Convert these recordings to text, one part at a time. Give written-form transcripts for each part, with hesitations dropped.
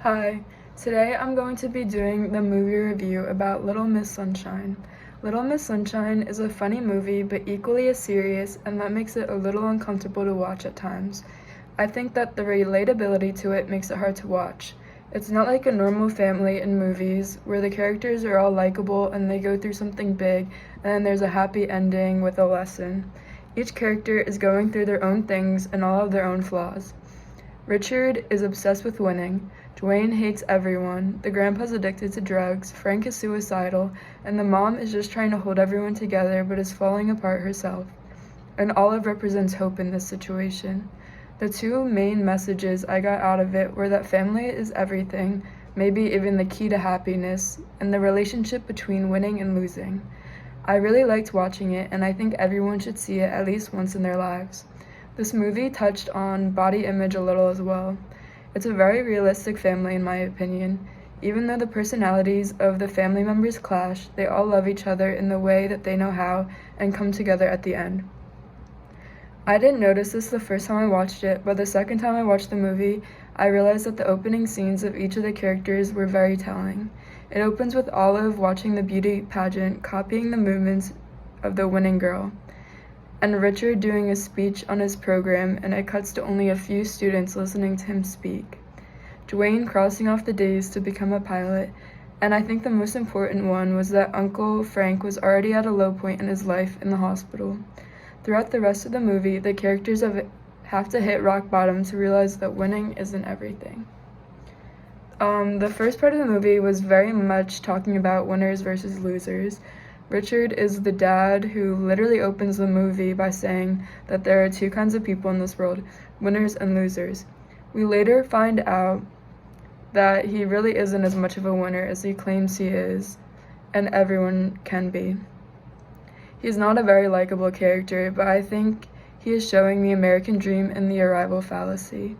Hi, today I'm going to be doing the movie review about Little Miss Sunshine. Little Miss Sunshine is a funny movie but equally as serious, and that makes it a little uncomfortable to watch at times. I think that the relatability to it makes it hard to watch. It's not like a normal family in movies where the characters are all likable and they go through something big and then there's a happy ending with a lesson. Each character is going through their own things and all of their own flaws. Richard is obsessed with winning. Dwayne hates everyone. The grandpa's addicted to drugs. Frank is suicidal. And the mom is just trying to hold everyone together but is falling apart herself. And Olive represents hope in this situation. The two main messages I got out of it were that family is everything, maybe even the key to happiness, and the relationship between winning and losing. I really liked watching it, and I think everyone should see it at least once in their lives. This movie touched on body image a little as well. It's a very realistic family in my opinion. Even though the personalities of the family members clash, they all love each other in the way that they know how and come together at the end. I didn't notice this the first time I watched it, but the second time I watched the movie, I realized that the opening scenes of each of the characters were very telling. It opens with Olive watching the beauty pageant, copying the movements of the winning girl, and Richard doing a speech on his program, and it cuts to only a few students listening to him speak. Dwayne crossing off the days to become a pilot, and I think the most important one was that Uncle Frank was already at a low point in his life in the hospital. Throughout the rest of the movie, the characters have to hit rock bottom to realize that winning isn't everything. The first part of the movie was very much talking about winners versus losers. Richard is the dad who literally opens the movie by saying that there are two kinds of people in this world, winners and losers. We later find out that he really isn't as much of a winner as he claims he is, and everyone can be. He's not a very likable character, but I think he is showing the American dream and the arrival fallacy.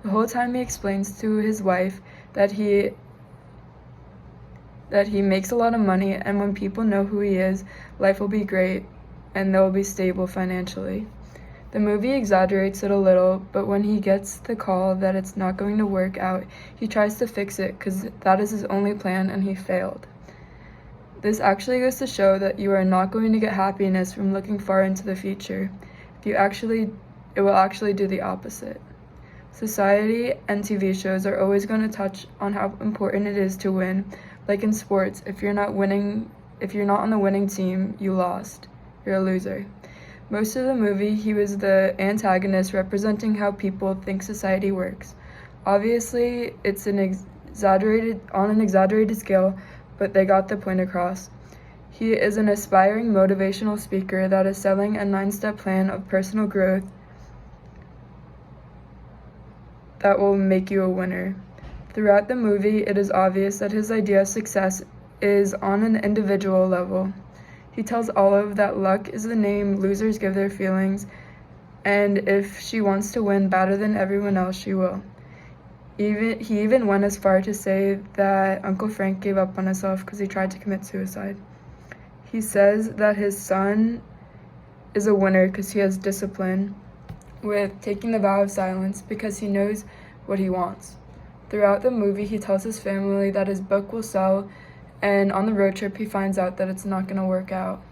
The whole time he explains to his wife that he makes a lot of money, and when people know who he is, life will be great and they'll be stable financially. The movie exaggerates it a little, but when he gets the call that it's not going to work out, he tries to fix it because that is his only plan and he failed. This actually goes to show that you are not going to get happiness from looking far into the future. It will actually do the opposite. Society and TV shows are always going to touch on how important it is to win. Like in sports, if you're not on the winning team, you lost. You're a loser. Most of the movie, he was the antagonist representing how people think society works. Obviously, it's on an exaggerated scale, but they got the point across. He is an aspiring motivational speaker that is selling a 9-step plan of personal growth that will make you a winner. Throughout the movie, it is obvious that his idea of success is on an individual level. He tells Olive that luck is the name losers give their feelings, and if she wants to win better than everyone else, she will. He even went as far to say that Uncle Frank gave up on himself because he tried to commit suicide. He says that his son is a winner because he has discipline with taking the vow of silence because he knows what he wants. Throughout the movie, he tells his family that his book will sell, and on the road trip, he finds out that it's not going to work out.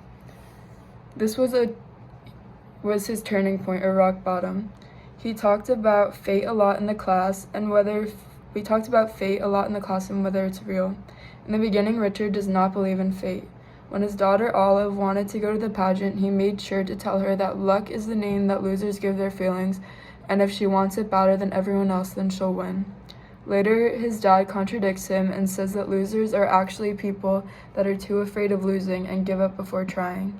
This was his turning point, or rock bottom. He talked about fate a lot in the class, and whether it's real. In the beginning, Richard does not believe in fate. When his daughter Olive wanted to go to the pageant, he made sure to tell her that luck is the name that losers give their feelings, and if she wants it better than everyone else, then she'll win. Later, his dad contradicts him and says that losers are actually people that are too afraid of losing and give up before trying.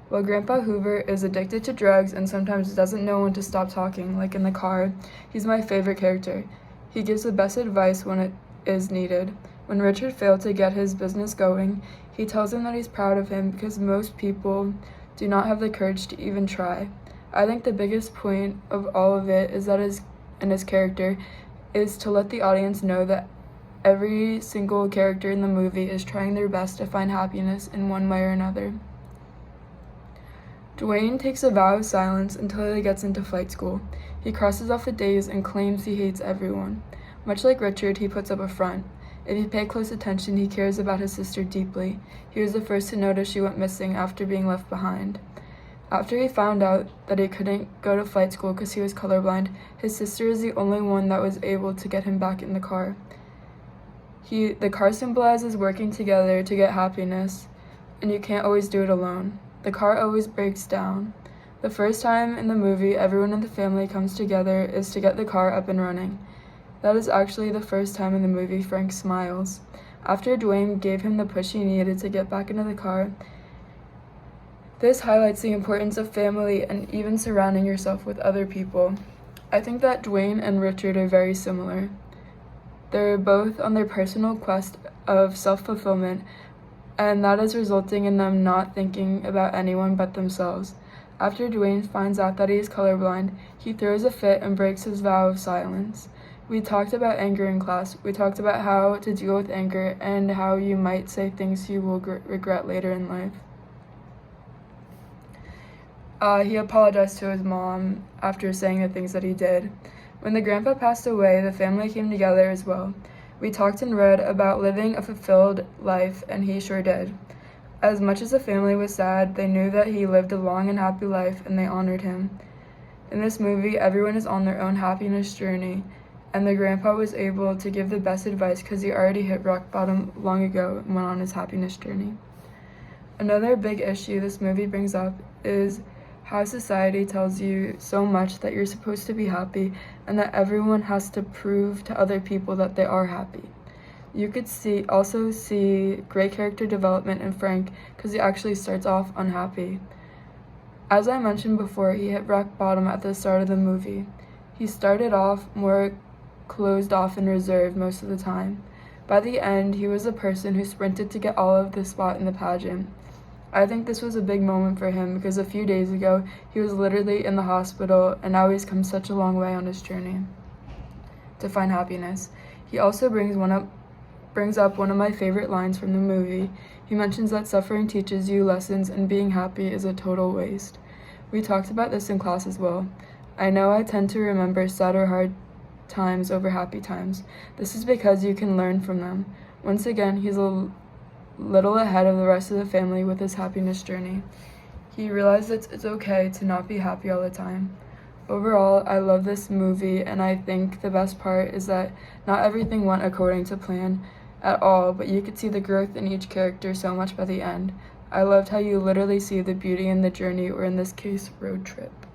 While Grandpa Hoover is addicted to drugs and sometimes doesn't know when to stop talking, like in the car, he's my favorite character. He gives the best advice when it is needed. When Richard failed to get his business going, he tells him that he's proud of him because most people do not have the courage to even try. I think the biggest point of all of it is that his character is to let the audience know that every single character in the movie is trying their best to find happiness in one way or another. Dwayne takes a vow of silence until he gets into flight school. He crosses off the days and claims he hates everyone. Much like Richard, he puts up a front. If you pay close attention, he cares about his sister deeply. He was the first to notice she went missing after being left behind. After he found out that he couldn't go to flight school because he was colorblind, his sister is the only one that was able to get him back in the car. The car symbolizes working together to get happiness, and you can't always do it alone. The car always breaks down. The first time in the movie everyone in the family comes together is to get the car up and running. That is actually the first time in the movie Frank smiles. After Dwayne gave him the push he needed to get back into the car, this highlights the importance of family and even surrounding yourself with other people. I think that Dwayne and Richard are very similar. They're both on their personal quest of self-fulfillment, and that is resulting in them not thinking about anyone but themselves. After Dwayne finds out that he is colorblind, he throws a fit and breaks his vow of silence. We talked about anger in class. We talked about how to deal with anger and how you might say things you will regret later in life. He apologized to his mom after saying the things that he did. When the grandpa passed away, the family came together as well. We talked and read about living a fulfilled life, and he sure did. As much as the family was sad, they knew that he lived a long and happy life, and they honored him. In this movie, everyone is on their own happiness journey, and the grandpa was able to give the best advice because he already hit rock bottom long ago and went on his happiness journey. Another big issue this movie brings up is how society tells you so much that you're supposed to be happy and that everyone has to prove to other people that they are happy. You could also see great character development in Frank because he actually starts off unhappy. As I mentioned before, he hit rock bottom at the start of the movie. He started off more closed off and reserved most of the time. By the end, he was the person who sprinted to get all of the spot in the pageant. I think this was a big moment for him because a few days ago, he was literally in the hospital, and now he's come such a long way on his journey to find happiness. He also brings up one of my favorite lines from the movie. He mentions that suffering teaches you lessons and being happy is a total waste. We talked about this in class as well. I know I tend to remember sad or hard times over happy times. This is because you can learn from them. Once again, he's a little ahead of the rest of the family with his happiness journey. He realized that it's okay to not be happy all the time. Overall, I love this movie, and I think the best part is that not everything went according to plan at all, but you could see the growth in each character so much by the end. I loved how you literally see the beauty in the journey, or in this case, road trip.